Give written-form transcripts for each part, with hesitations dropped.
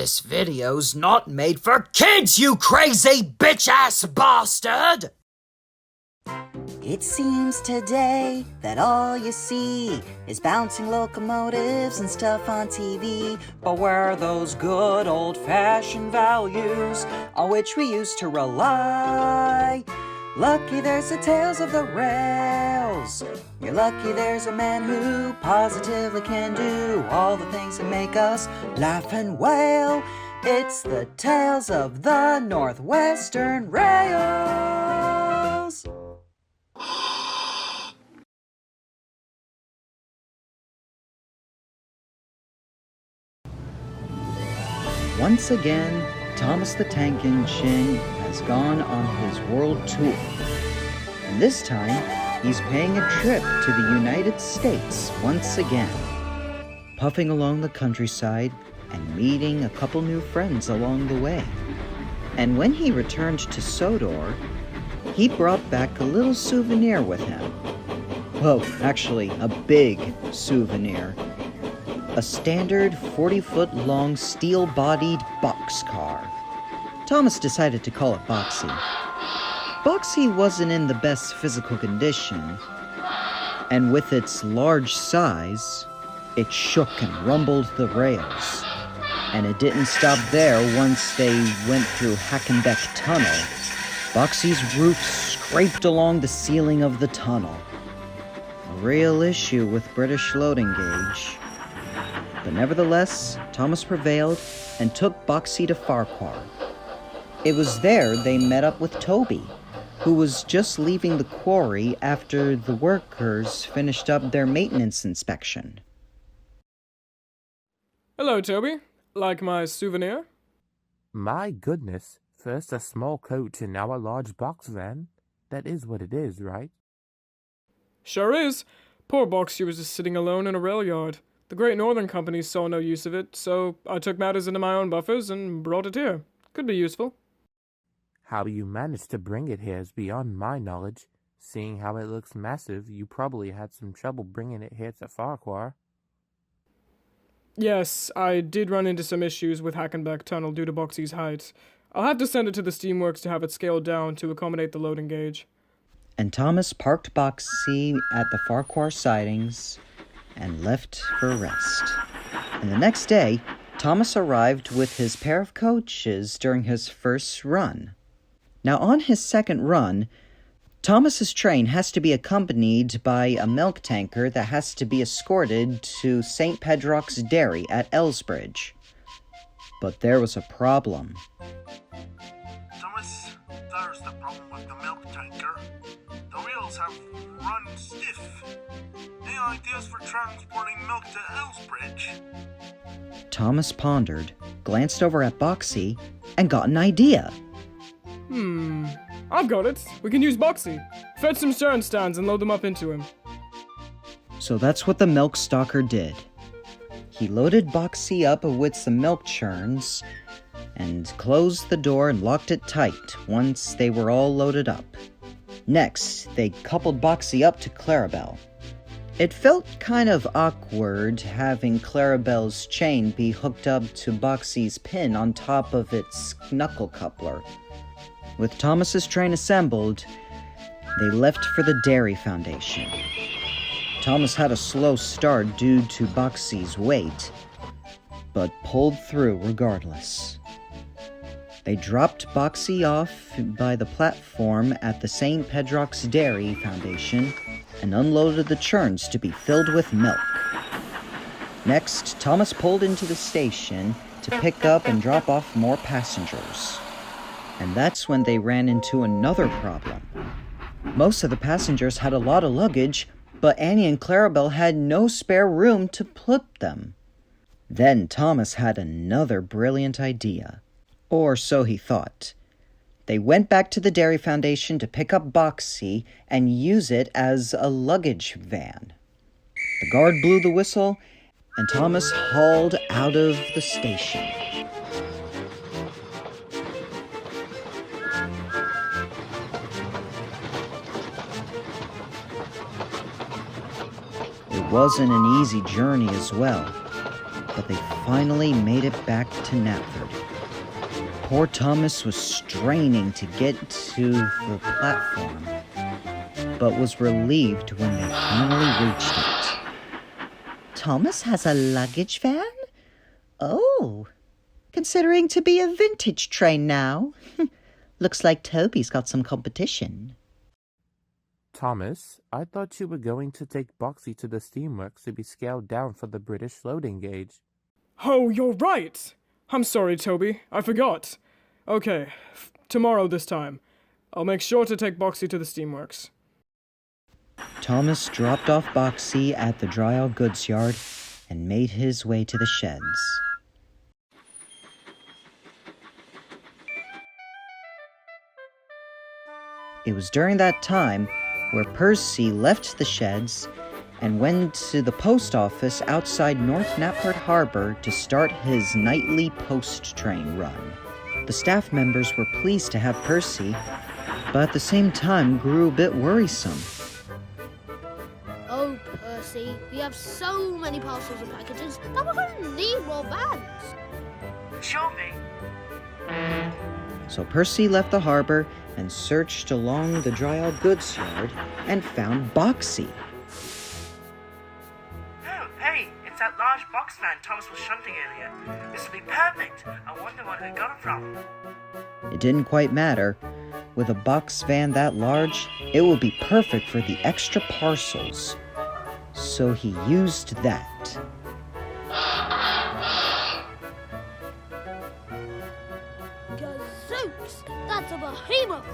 This video's not made for kids, you crazy bitch-ass bastard! It seems today that all you see is bouncing locomotives and stuff on TV. But where are those good old-fashioned values on which we used to rely? Lucky there's the tales of the rails. You're lucky there's a man who positively can do all the things that make us laugh and wail. It's the tales of the Northwestern Rails. Once again, Thomas the Tank Engine has gone on his world tour. And this time, he's paying a trip to the United States once again, puffing along the countryside and meeting a couple new friends along the way. And when he returned to Sodor, he brought back a little souvenir with him. Well, actually, a big souvenir. A standard 40-foot-long steel-bodied boxcar. Thomas decided to call it Boxy. Boxy wasn't in the best physical condition, and with its large size, it shook and rumbled the rails. And it didn't stop there once they went through Hackenbeck Tunnel. Boxy's roof scraped along the ceiling of the tunnel. A real issue with British loading gauge. But nevertheless, Thomas prevailed and took Boxy to Farquhar. It was there they met up with Toby, who was just leaving the quarry after the workers finished up their maintenance inspection. Hello, Toby. Like my souvenir? My goodness, first a small coach and now a large box van. That is what it is, right? Sure is. Poor Boxy was just sitting alone in a rail yard. The Great Northern Company saw no use of it, so I took matters into my own buffers and brought it here. Could be useful. How you managed to bring it here is beyond my knowledge. Seeing how it looks massive, you probably had some trouble bringing it here to Farquhar. Yes, I did run into some issues with Hackenbeck Tunnel due to Boxy's height. I'll have to send it to the steamworks to have it scaled down to accommodate the loading gauge. And Thomas parked Boxy at the Farquhar sidings and left for rest. And the next day, Thomas arrived with his pair of coaches during his first run. Now, on his second run, Thomas's train has to be accompanied by a milk tanker that has to be escorted to St. Pedrock's Dairy at Elsbridge. But there was a problem. Thomas, there's the problem with the milk tanker. The wheels have run stiff. Any ideas for transporting milk to Elsbridge? Thomas pondered, glanced over at Boxy, and got an idea. I've got it. We can use Boxy. Fetch some stern stands and load them up into him. So that's what the milk stalker did. He loaded Boxy up with some milk churns and closed the door and locked it tight once they were all loaded up. Next, they coupled Boxy up to Clarabelle. It felt kind of awkward having Clarabelle's chain be hooked up to Boxy's pin on top of its knuckle coupler. With Thomas's train assembled, they left for the Dairy Foundation. Thomas had a slow start due to Boxy's weight, but pulled through regardless. They dropped Boxy off by the platform at the St. Pedrock's Dairy Foundation and unloaded the churns to be filled with milk. Next, Thomas pulled into the station to pick up and drop off more passengers. And that's when they ran into another problem. Most of the passengers had a lot of luggage, but Annie and Clarabelle had no spare room to put them. Then Thomas had another brilliant idea. Or so he thought. They went back to the Dairy Foundation to pick up Boxy and use it as a luggage van. The guard blew the whistle, and Thomas hauled out of the station. It wasn't an easy journey as well. but they finally made it back to Knapford. Poor Thomas was straining to get to the platform, but was relieved when they finally reached it. Thomas has a luggage van? Oh, considering to be a vintage train now. Looks like Toby's got some competition. Thomas, I thought you were going to take Boxy to the steamworks to be scaled down for the British loading gauge. Oh, you're right! I'm sorry, Toby. I forgot. Okay, tomorrow this time. I'll make sure to take Boxy to the steamworks. Thomas dropped off Boxy at the dry all goods yard and made his way to the sheds. It was during that time where Percy left the sheds and went to the post office outside North Knapford Harbor to start his nightly post train run. The staff members were pleased to have Percy, but at the same time grew a bit worrisome. Oh, Percy, we have so many parcels and packages that we're going to need more vans. Show me. So Percy left the harbor and searched along the dry all goods yard and found Boxy. Oh, hey, it's that large box van Thomas was shunting earlier. This will be perfect. I wonder where he got it from. It didn't quite matter. With a box van that large, it would be perfect for the extra parcels. So he used that. Gazooks! That's a behemoth!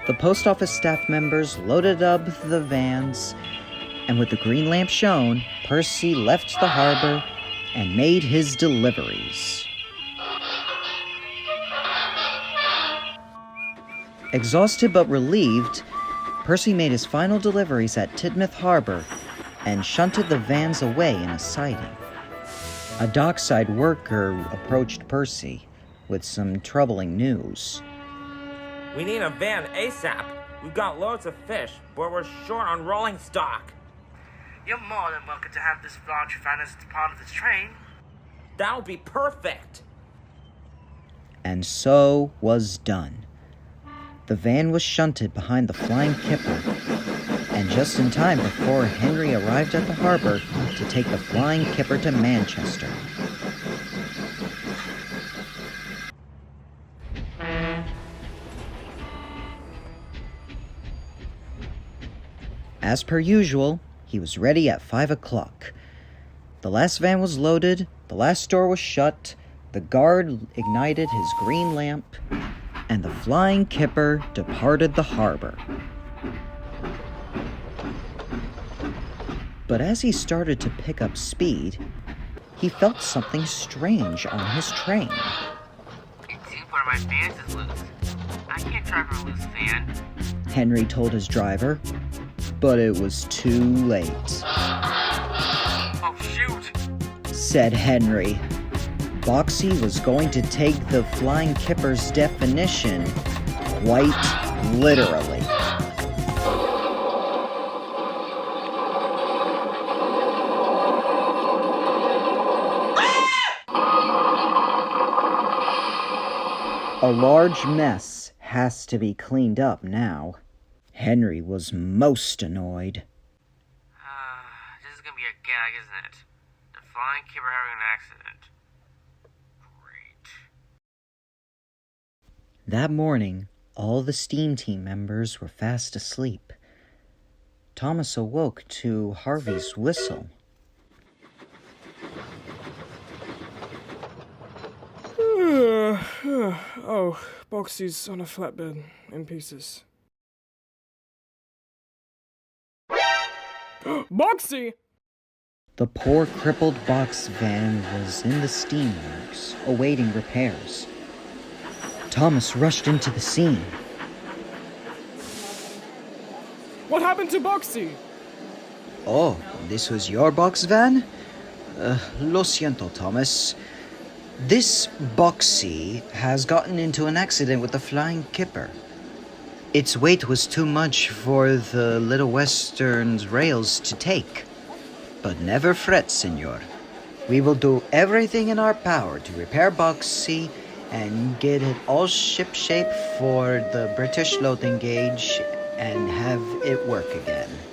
The post office staff members loaded up the vans, and with the green lamp shown, Percy left the harbor and made his deliveries. Exhausted but relieved, Percy made his final deliveries at Tidmouth Harbor and shunted the vans away in a siding. A dockside worker approached Percy with some troubling news. We need a van ASAP. We've got loads of fish, but we're short on rolling stock. You're more than welcome to have this large van as part of the train. That'll be perfect. And so was done. The van was shunted behind the Flying Kipper, and just in time before Henry arrived at the harbor to take the Flying Kipper to Manchester. As per usual, he was ready at 5 o'clock. The last van was loaded, the last door was shut, the guard ignited his green lamp, and the Flying Kipper departed the harbor. But as he started to pick up speed, he felt something strange on his train. It seems one of my fans is loose. I can't drive a loose fan. Henry told his driver, but it was too late. Oh, shoot! Said Henry. Boxy was going to take the Flying Kipper's definition quite literally. A large mess has to be cleaned up now. Henry was most annoyed. This is gonna be a gag, isn't it? The Flying Kipper having an accident. Great. That morning, all the steam team members were fast asleep. Thomas awoke to Harvey's whistle. Oh, Boxy's on a flatbed, in pieces. Boxy! The poor crippled box van was in the steamworks, awaiting repairs. Thomas rushed into the scene. What happened to Boxy? Oh, this was your box van? Lo siento, Thomas. This Boxy has gotten into an accident with the Flying Kipper. Its weight was too much for the Little Western's rails to take. But never fret, senor. We will do everything in our power to repair Boxy and get it all shipshape for the British loading gauge and have it work again.